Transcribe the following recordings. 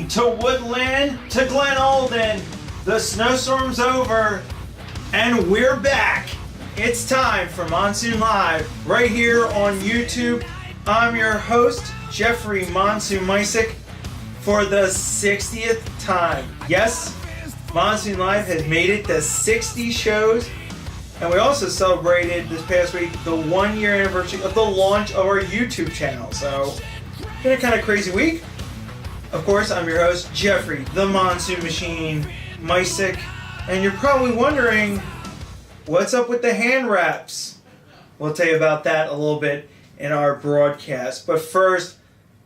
Maine to Woodland to Glen Olden. The snowstorm's over and we're back. It's time for Monsoon Live right here on YouTube. I'm your host, Jeffrey Monsoon Mysick, for the 60th time. Yes, Monsoon Live has made it to 60 shows, and we also celebrated this past week the 1 year anniversary of the launch of our YouTube channel. So, been a kind of crazy week. Of course, I'm your host, Jeffrey, the Monsoon Machine Mysick, and you're probably wondering, what's up with the hand wraps? We'll tell you about that a little bit in our broadcast. But first,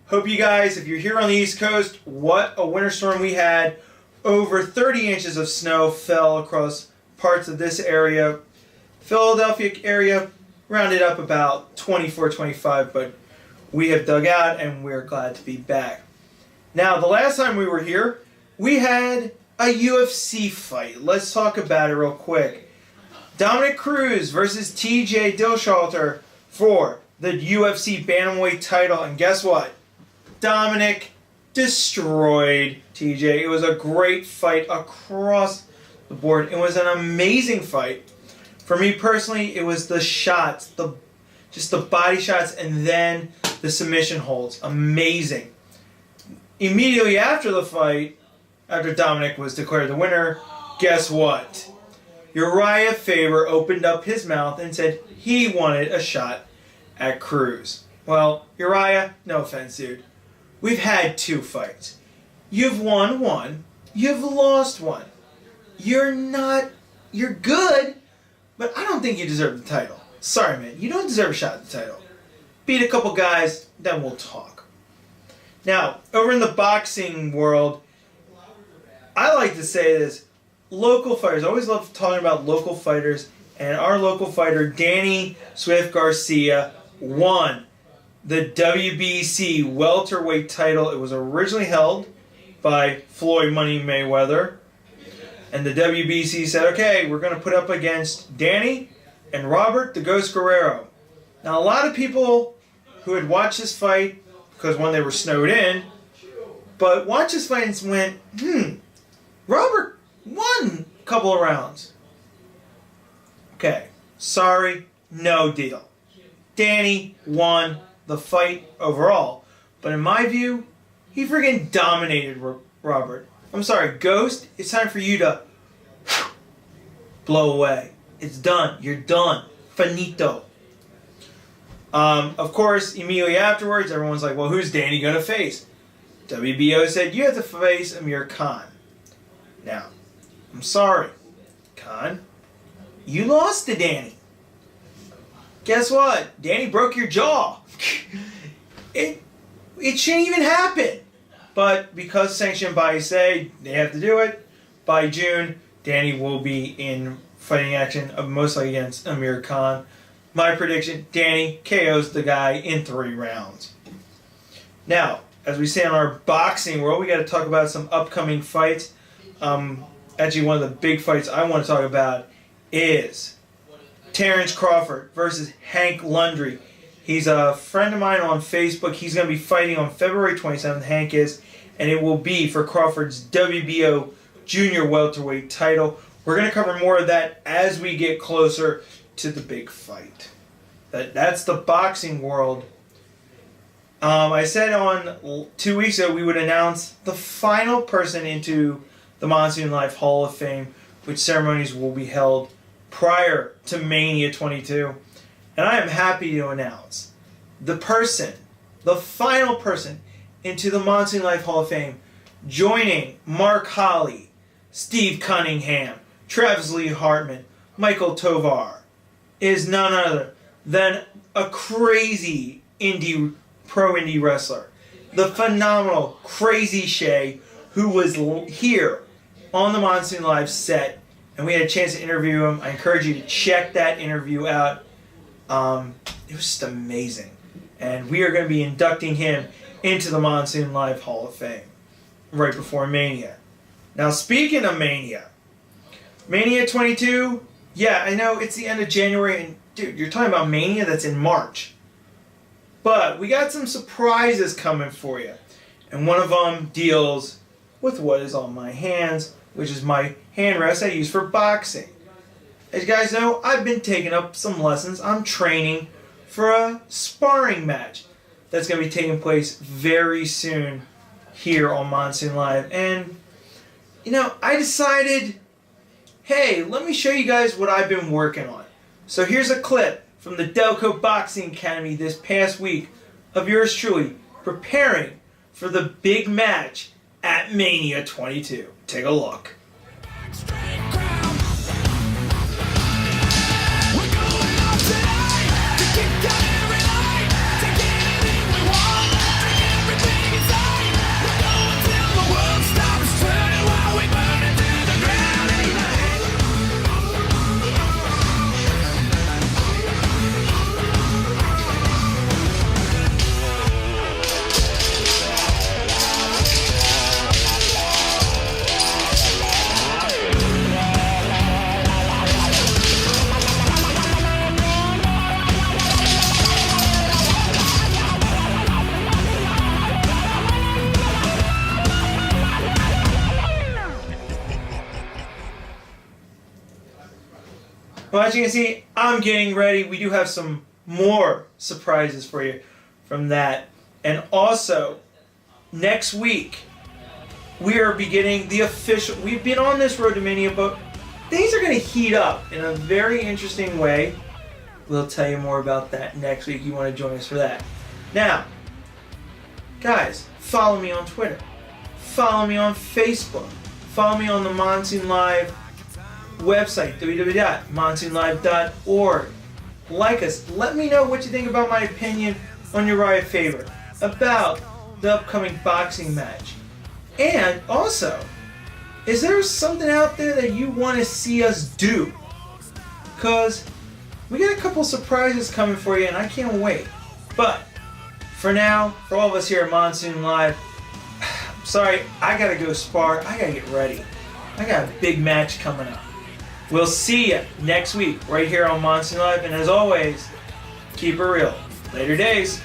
hope you guys, if you're here on the East Coast, what a winter storm we had. Over 30 inches of snow fell across parts of this area. Philadelphia area rounded up about 24, 25, but we have dug out and we're glad to be back. Now, the last time we were here, we had a UFC fight. Let's talk about it real quick. Dominic Cruz versus TJ Dilshalter for the UFC Bantamweight title. And guess what? Dominic destroyed TJ. It was a great fight across the board. It was an amazing fight. For me personally, it was the shots, just the body shots, and then the submission holds. Amazing. Immediately after the fight, after Dominic was declared the winner, guess what? Uriah Faber opened up his mouth and said he wanted a shot at Cruz. Well, Uriah, no offense, dude. We've had 2 fights. You've won 1. You've lost 1. You're good, but I don't think you deserve the title. Sorry, man. You don't deserve a shot at the title. Beat a couple guys, then we'll talk. Now, over in the boxing world, I like to say this. Local fighters, I always love talking about local fighters, and our local fighter, Danny Swift Garcia, won the WBC welterweight title. It was originally held by Floyd Money Mayweather, and the WBC said, okay, we're going to put up against Danny and Robert the Ghost Guerrero. Now, a lot of people who had watched this fight, because when they were snowed in, but watched this fight and went, Robert won a couple of rounds. Okay, sorry, no deal. Danny won the fight overall, but in my view, he friggin' dominated Robert. I'm sorry, Ghost, it's time for you to blow away. It's done. You're done. Finito. Of course, immediately afterwards, everyone's like, well, who's Danny going to face? WBO said, you have to face Amir Khan. Now, I'm sorry, Khan. You lost to Danny. Guess what? Danny broke your jaw. It shouldn't even happen. But because sanctioned bodies say they have to do it, by June, Danny will be in fighting action, mostly against Amir Khan. My prediction, Danny KOs the guy in 3 rounds. Now, as we say in our boxing world, we got to talk about some upcoming fights. Actually, one of the big fights I want to talk about is Terrence Crawford versus Hank Lundry. He's a friend of mine on Facebook. He's going to be fighting on February 27th, Hank is, and it will be for Crawford's WBO junior welterweight title. We're going to cover more of that as we get closer to the big fight. That's the boxing world. I said on 2 weeks ago we would announce the final person into the Monsoon Life Hall of Fame, which ceremonies will be held prior to Mania 22. And I am happy to announce the final person into the Monsoon Life Hall of Fame, joining Mark Holly, Steve Cunningham, Travis Lee Hartman, Michael Tovar, is none other than a crazy pro indie wrestler. The phenomenal Crazy Shay, who was here on the Monsoon Live set, and we had a chance to interview him. I encourage you to check that interview out. It was just amazing. And we are going to be inducting him into the Monsoon Live Hall of Fame right before Mania. Now, speaking of Mania 22, yeah, I know it's the end of January, and dude, you're talking about Mania that's in March. But we got some surprises coming for you. And one of them deals with what is on my hands, which is my hand rest I use for boxing. As you guys know, I've been taking up some lessons. I'm training for a sparring match that's going to be taking place very soon here on Monsoon Live. And, I decided, hey, let me show you guys what I've been working on. So here's a clip from the Delco Boxing Academy this past week of yours truly preparing for the big match at Mania 22. Take a look. Well, as you can see, I'm getting ready. We do have some more surprises for you from that. And also, next week, we are beginning the official... We've been on this road to Mania, but things are going to heat up in a very interesting way. We'll tell you more about that next week. You want to join us for that. Now, guys, follow me on Twitter. Follow me on Facebook. Follow me on the Monsoon Live website, www.monsoonlive.org. Like us. Let me know what you think about my opinion on Uriah Faber, about the upcoming boxing match. And also, is there something out there that you want to see us do? Because we got a couple surprises coming for you and I can't wait. But for now, for all of us here at Monsoon Live, I'm sorry, I gotta go spar. I gotta get ready. I got a big match coming up. We'll see you next week right here on Monsoon Live. And as always, keep it real. Later days.